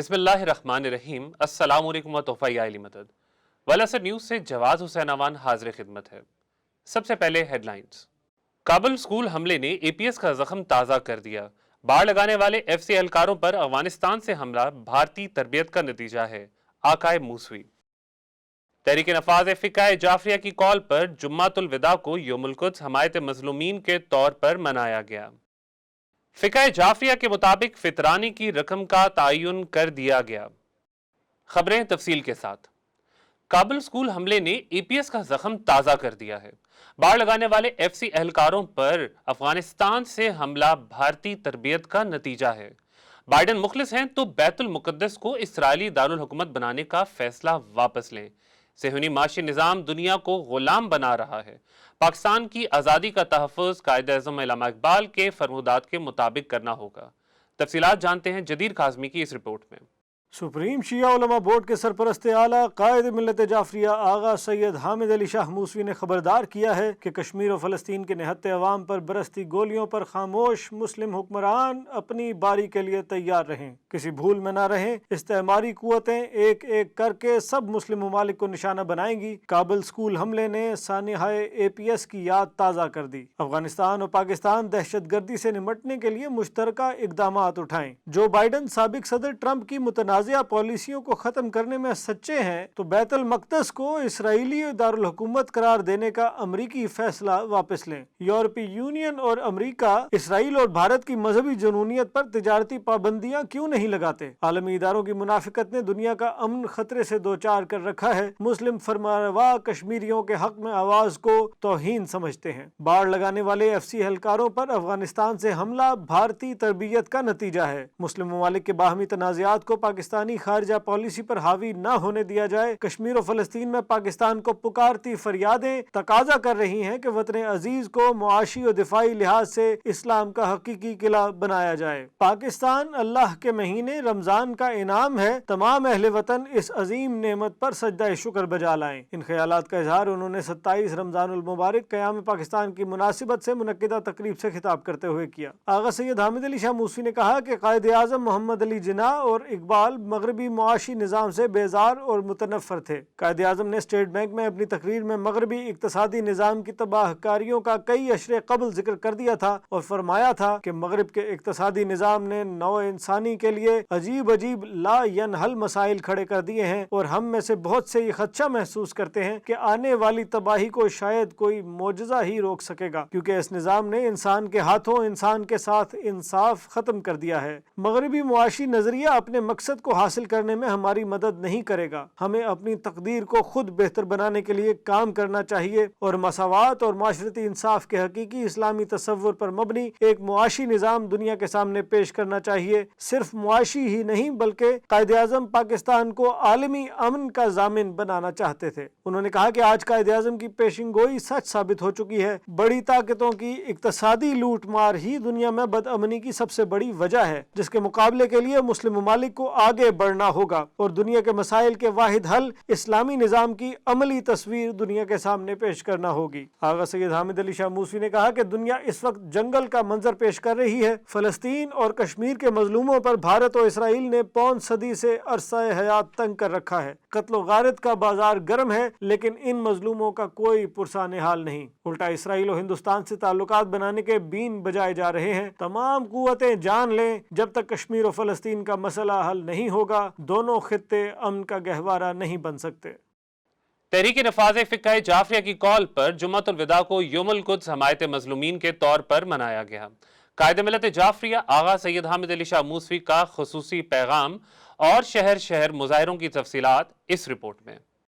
بسم اللہ الرحمن الرحیم۔ السلام علیکم و توفیع علی مدد۔ والاسر نیوز سے جواز حسین اوان حاضر خدمت ہے۔ سب سے پہلے ہیڈ لائنز۔ کابل اسکول حملے نے اے پی ایس کا زخم تازہ کر دیا۔ باڑ لگانے والے ایف سی اہلکاروں پر افغانستان سے حملہ بھارتی تربیت کا نتیجہ ہے، آقائے موسوی۔ تحریک نفاذ فقہ جعفریہ کی کال پر جمعۃ الوداع کو یوم القدس حمایت مظلومین کے طور پر منایا گیا۔ فقہ جعفریہ کے مطابق فطرانی کی رقم کا تعین کر دیا گیا۔ خبریں تفصیل کے ساتھ۔ کابل اسکول حملے نے اے پی ایس کا زخم تازہ کر دیا ہے۔ باڑ لگانے والے ایف سی اہلکاروں پر افغانستان سے حملہ بھارتی تربیت کا نتیجہ ہے۔ بائیڈن مخلص ہیں تو بیت المقدس کو اسرائیلی دارالحکومت بنانے کا فیصلہ واپس لیں۔ صہیونی معاشی نظام دنیا کو غلام بنا رہا ہے۔ پاکستان کی آزادی کا تحفظ قائد اعظم علامہ اقبال کے فرمودات کے مطابق کرنا ہوگا۔ تفصیلات جانتے ہیں جدیر کاظمی کی اس رپورٹ میں۔ سپریم شیعہ علماء بورڈ کے سرپرست اعلیٰ قائد ملت جعفریہ آغا سید حامد علی شاہ موسوی نے خبردار کیا ہے کہ کشمیر و فلسطین کے نہتے عوام پر برستی گولیوں پر خاموش مسلم حکمران اپنی باری کے لیے تیار رہیں، کسی بھول میں نہ رہیں۔ استعماری قوتیں ایک ایک کر کے سب مسلم ممالک کو نشانہ بنائیں گی۔ کابل اسکول حملے نے سانحۂ اے پی ایس کی یاد تازہ کر دی۔ افغانستان اور پاکستان دہشت گردی سے نمٹنے کے لیے مشترکہ اقدامات اٹھائیں۔ جو بائیڈن سابق صدر ٹرمپ کی متنازع پالیسیوں کو ختم کرنے میں سچے ہیں تو بیت المقدس کو اسرائیلی دارالحکومت قرار دینے کا امریکی فیصلہ واپس لیں۔ یورپی یونین اور امریکہ اسرائیل اور بھارت کی مذہبی جنونیت پر تجارتی پابندیاں کیوں نہیں لگاتے؟ عالمی اداروں کی منافقت نے دنیا کا امن خطرے سے دوچار کر رکھا ہے۔ مسلم فرمانروا کشمیریوں کے حق میں آواز کو توہین سمجھتے ہیں۔ باڑ لگانے والے ایف سی اہلکاروں پر افغانستان سے حملہ بھارتی تربیت کا نتیجہ ہے۔ مسلم ممالک کے باہمی تنازعات کو پاکستانی خارجہ پالیسی پر حاوی نہ ہونے دیا جائے۔ کشمیر و فلسطین میں پاکستان کو پکارتی فریادیں تقاضا کر رہی ہیں کہ وطن عزیز کو معاشی اور دفاعی لحاظ سے اسلام کا حقیقی قلعہ بنایا جائے۔ پاکستان اللہ کے مہینے رمضان کا انعام ہے، تمام اہل وطن اس عظیم نعمت پر سجدہ شکر بجا لائیں۔ ان خیالات کا اظہار انہوں نے 27 رمضان المبارک قیام پاکستان کی مناسبت سے منعقدہ تقریب سے خطاب کرتے ہوئے کیا۔ آغا سید حامد علی شاہ موسوی نے کہا کہ قائد اعظم محمد علی جناح اور اقبال مغربی معاشی نظام سے بیزار اور متنفر تھے۔ قائد اعظم نے اسٹیٹ بینک میں اپنی تقریر میں مغربی اقتصادی نظام کی تباہ کاریوں کا کئی اشرے قبل ذکر کر دیا تھا اور فرمایا تھا کہ مغرب کے اقتصادی نظام نے نوع انسانی کے لیے عجیب لا ینحل مسائل کھڑے کر دیے ہیں اور ہم میں سے بہت سے یہ خدشہ محسوس کرتے ہیں کہ آنے والی تباہی کو شاید کوئی معجزہ ہی روک سکے گا، کیونکہ اس نظام نے انسان کے ہاتھوں انسان کے ساتھ انصاف ختم کر دیا ہے۔ مغربی معاشی نظریہ اپنے مقصد کو حاصل کرنے میں ہماری مدد نہیں کرے گا۔ ہمیں اپنی تقدیر کو خود بہتر بنانے کے لیے کام کرنا چاہیے اور مساوات اور معاشرتی انصاف کے حقیقی اسلامی تصور پر مبنی ایک معاشی نظام دنیا کے سامنے پیش کرنا چاہیے۔ صرف معاشی ہی نہیں بلکہ قائد اعظم پاکستان کو عالمی امن کا ضامن بنانا چاہتے تھے۔ انہوں نے کہا کہ آج قائد اعظم کی پیشن گوئی سچ ثابت ہو چکی ہے۔ بڑی طاقتوں کی اقتصادی لوٹ مار ہی دنیا میں بدامنی کی سب سے بڑی وجہ ہے، جس کے مقابلے کے لیے مسلم ممالک کو آگے بڑھنا ہوگا اور دنیا کے مسائل کے واحد حل اسلامی نظام کی عملی تصویر دنیا کے سامنے پیش کرنا ہوگی۔ آغا سید حامد علی شاہ موسوی نے کہا کہ دنیا اس وقت جنگل کا منظر پیش کر رہی ہے۔ فلسطین اور کشمیر کے مظلوموں پر بھارت اور اسرائیل نے پون صدی سے عرصہ حیات تنگ کر رکھا ہے۔ قتل و غارت کا بازار گرم ہے، لیکن ان مظلوموں کا کوئی پرسان حال نہیں۔ الٹا اسرائیل و ہندوستان سے تعلقات بنانے کے بین بجائے جا رہے ہیں۔ تمام قوتیں جان لیں، جب تک کشمیر و فلسطین کا مسئلہ حل نہیں ہوگا دونوں خطے امن کا گہوارہ نہیں بن سکتے۔ تحریک نفاذ فقہ جعفریہ کی کال پر جمعۃ الوداع کو یوم القدس حمایت مظلومین کے طور پر منایا گیا۔ قائد ملت جعفریہ آغا سید حامد علی شاہ موسوی کا خصوصی پیغام اور شہر شہر مظاہروں کی تفصیلات اس رپورٹ میں۔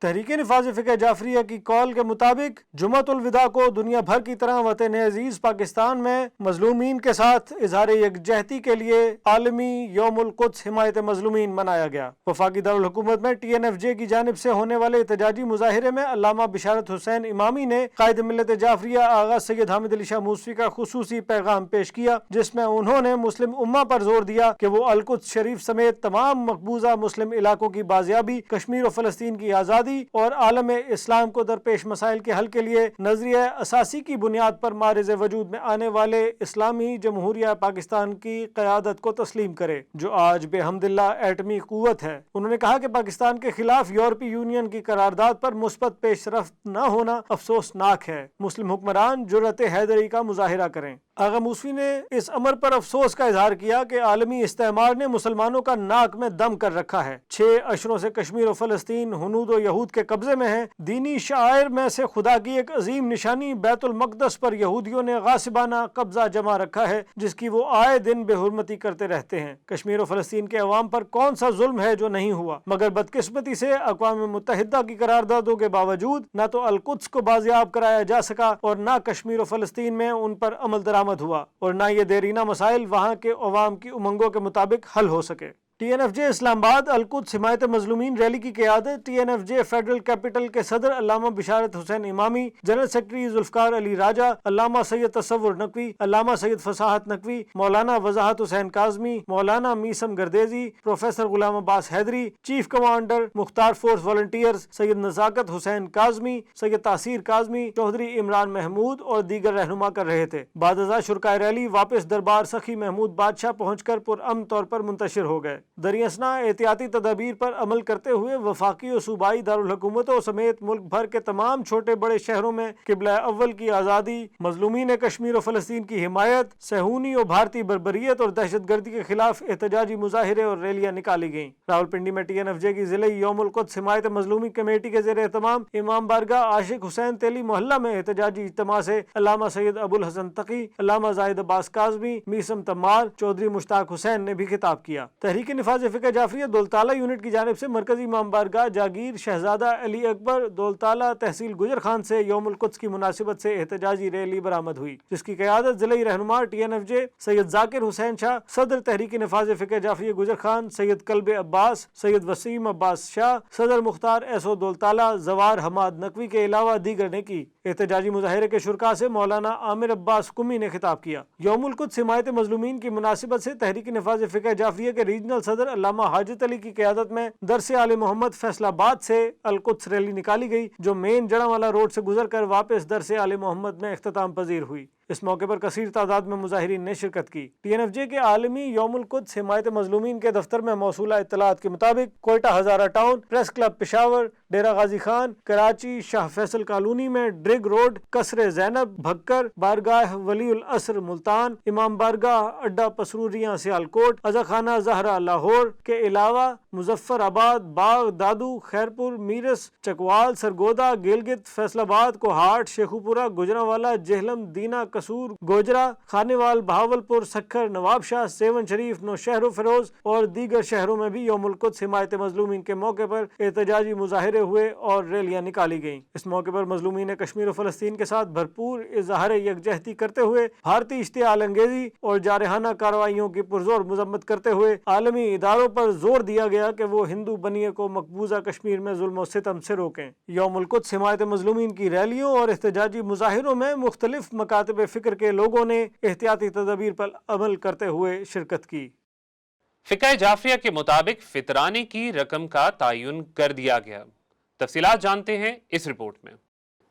تحریک نفاذ فقہ جعفریہ کی کال کے مطابق جمعۃ الوداع کو دنیا بھر کی طرح وطن عزیز پاکستان میں مظلومین کے ساتھ اظہار یکجہتی کے لیے عالمی یوم القدس حمایت مظلومین منایا گیا۔ وفاقی دارالحکومت میں ٹی این ایف جے کی جانب سے ہونے والے احتجاجی مظاہرے میں علامہ بشارت حسین امامی نے قائد ملت جعفریہ آغا سید حامد علی شاہ موسوی کا خصوصی پیغام پیش کیا، جس میں انہوں نے مسلم امہ پر زور دیا کہ وہ القدس شریف سمیت تمام مقبوضہ مسلم علاقوں کی بازیابی، کشمیر و فلسطین کی آزادی آبادی اور عالم اسلام کو درپیش مسائل کے حل کے لیے نظریہ اساسی کی بنیاد پر معرض وجود میں آنے والے اسلامی جمہوریہ پاکستان کی قیادت کو تسلیم کرے، جو آج بے حمد اللہ ایٹمی قوت ہے۔ انہوں نے کہا کہ پاکستان کے خلاف یورپی یونین کی قرارداد پر مثبت پیش رفت نہ ہونا افسوسناک ہے۔ مسلم حکمران جرأت حیدری کا مظاہرہ کریں۔ آغا موسوی نے اس امر پر افسوس کا اظہار کیا کہ عالمی استعمار نے مسلمانوں کا ناک میں دم کر رکھا ہے۔ 6 اشروں سے کشمیر و فلسطین ہنود و یہود کے قبضے میں ہے۔ دینی شعائر میں سے خدا کی ایک عظیم نشانی بیت المقدس پر یہودیوں نے غاصبانہ قبضہ جما رکھا ہے، جس کی وہ آئے دن بے حرمتی کرتے رہتے ہیں۔ کشمیر و فلسطین کے عوام پر کون سا ظلم ہے جو نہیں ہوا، مگر بدقسمتی سے اقوام متحدہ کی قراردادوں کے باوجود نہ تو القدس کو بازیاب کرایا جا سکا اور نہ کشمیر و فلسطین میں ان پر عمل درآمد ہوا، اور نہ یہ دیرینہ مسائل وہاں کے عوام کی امنگوں کے مطابق حل ہو سکے۔ ٹی این ایف جے اسلام آباد القدس حمایت مظلومین ریلی کی قیادت ٹی این ایف جے فیڈرل کیپٹل کے صدر علامہ بشارت حسین امامی، جنرل سیکرٹری ذوالفقار علی راجہ، علامہ سید تصور نقوی، علامہ سید فصاحت نقوی، مولانا وضاحت حسین کاظمی، مولانا میسم گردیزی، پروفیسر غلام عباس حیدری، چیف کمانڈر مختار فورس والنٹیئرز سید نزاکت حسین کاظمی، سید تاثیر کاظمی، چودھری عمران محمود اور دیگر رہنما کر رہے تھے۔ بعد ازاں شرکائے ریلی واپس دربار سخی محمود بادشاہ پہنچ کر پرامن طور پر منتشر ہو گئے۔ دریں اثنا احتیاطی تدابیر پر عمل کرتے ہوئے وفاقی و صوبائی دارالحکومتوں سمیت ملک بھر کے تمام چھوٹے بڑے شہروں میں قبلہ اول کی آزادی، مظلومین کشمیر و فلسطین کی حمایت، صہیونی و بھارتی بربریت اور دہشت گردی کے خلاف احتجاجی مظاہرے اور ریلیاں نکالی گئیں۔ راولپنڈی میں ٹی این ایف جے کی ضلعی یوم القدس حمایت مظلومی کمیٹی کے زیر اہتمام امام بارگاہ عاشق حسین تیلی محلہ میں احتجاجی اجتماع سے علامہ سید ابو الحسن تقی، علامہ زاہد عباس کاظمی، میسم تمار، چودھری مشتاق حسین نے بھی خطاب کیا۔ تحریک نفاذ فقہ جعفریہ دولتالہ یونٹ کی جانب سے مرکزی امام بارگاہ جاگیر شہزادہ علی اکبر دولتالہ تحصیل گجر خان سے یوم القدس کی مناسبت سے احتجاجی ریلی برآمد ہوئی، جس کی قیادت ضلعی رہنما ٹی این ایف جے سید ذاکر حسین شاہ، صدر تحریک نفاذ فقہ جعفریہ گجر خان سید کلب عباس، سید وسیم عباس شاہ، صدر مختار ایسو دولتالہ، زوار حماد نقوی کے علاوہ دیگر نے کی۔ احتجاجی مظاہرے کے شرکا سے مولانا عامر عباس کمی نے خطاب کیا۔ یوم القدس حمایت مظلومین کی مناسبت سے تحریک نفاذ فقہ جعفریہ کے ریجنل صدر علامہ حاجت علی کی قیادت میں درس آل محمد فیصل آباد سے القدس ریلی نکالی گئی، جو مین جڑاوالا روڈ سے گزر کر واپس درس آل محمد میں اختتام پذیر ہوئی۔ اس موقع پر کثیر تعداد میں مظاہرین نے شرکت کی۔ ٹی این ایف جے کے عالمی یوم القدس حمایت مظلومین کے دفتر میں موصولہ اطلاعات کے مطابق Quetta Hazara town, press club Peshawar, Dera Ghazi Khan, Karachi Shah Faisal colony میں ڈرگ روڈ، قصر زینب بھکر، بارگاہ ولی العصر ملتان، امام بارگاہ اڈا پسروریاں سیالکوٹ، ازا خانہ زہرا لاہور کے علاوہ مظفر آباد، باغ، دادو، خیرپور، میرس، چکوال، سرگودا، گیلگت، فیصل آباد، کوہاٹ، شیخوپورہ، گجرانوالہ، جہلم، دینا، قصور، گوجرا، خانیوال، بہاولپور، سکھر، نواب شاہ، سیون شریف، نوشہر و فیروز اور دیگر شہروں میں بھی یوم القدس حمایت مظلومین کے موقع پر احتجاجی مظاہرے ہوئے اور ریلیاں نکالی گئیں۔ اس موقع پر مظلومین کشمیر و فلسطین کے ساتھ بھرپور اظہار یکجہتی کرتے ہوئے بھارتی اشتعال انگیزی اور جارحانہ کارروائیوں کی پرزور مذمت کرتے ہوئے عالمی اداروں پر زور دیا گیا کہ وہ ہندو بنیے کو مقبوضہ کشمیر میں ظلم و ستم سے روکیں۔ یوم القدس حمایت مظلومین کی ریلیوں اور احتجاجی مظاہروں میں مختلف مکاتب فکر کے لوگوں نے احتیاطی تدابیر پر عمل کرتے ہوئے شرکت کی۔ فقہ جعفریہ کے مطابق فطرانے کی رقم کا تعین کر دیا گیا۔ تفصیلات جانتے ہیں اس رپورٹ میں۔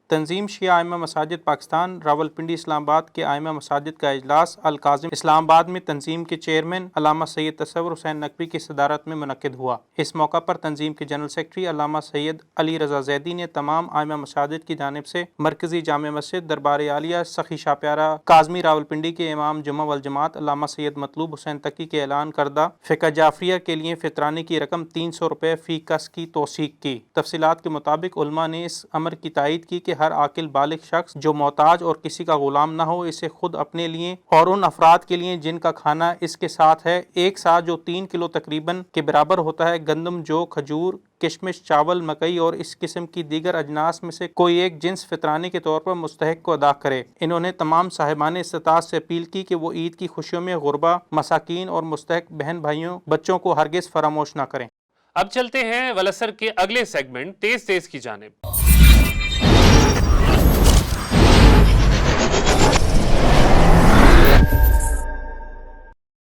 تنظیم شیعہ ائمہ مساجد پاکستان راولپنڈی اسلام آباد کے ائمہ مساجد کا اجلاس الکاظم اسلام آباد میں تنظیم کے چیئرمین علامہ سید تصور حسین نقوی کی صدارت میں منعقد ہوا۔ اس موقع پر تنظیم کے جنرل سیکرٹری علامہ سید علی رضا زیدی نے تمام ائمہ مساجد کی جانب سے مرکزی جامع مسجد دربار عالیہ سخی شاہ پیارا کاظمی راولپنڈی کے امام جمعہ والجماعت علامہ سید مطلوب حسین تقی کے اعلان کردہ فقہ جعفریہ کے لیے فطرانے کی رقم 300 روپے فی کس کی توثیق کی۔ تفصیلات کے مطابق علماء نے اس امر کی تائید کی کہ ہر عاقل بالغ شخص جو محتاج اور کسی کا غلام نہ ہو، اسے خود اپنے لیے اور ان افراد کے لیے جن کا کھانا اس کے ساتھ ہے، ایک ساتھ جو 3 کلو تقریباً کے برابر ہوتا ہے، گندم، جو، کھجور، کشمش، چاول، مکئی اور اس قسم کی دیگر اجناس میں سے کوئی ایک جنس فطرانے کے طور پر مستحق کو ادا کرے۔ انہوں نے تمام صاحبان استطاعت سے اپیل کی کہ وہ عید کی خوشیوں میں غربا، مساکین اور مستحق بہن بھائیوں، بچوں کو ہرگز فراموش نہ کریں۔ اب چلتے ہیں ولسر کے اگلے سیگمنٹ تیز تیز کی جانب۔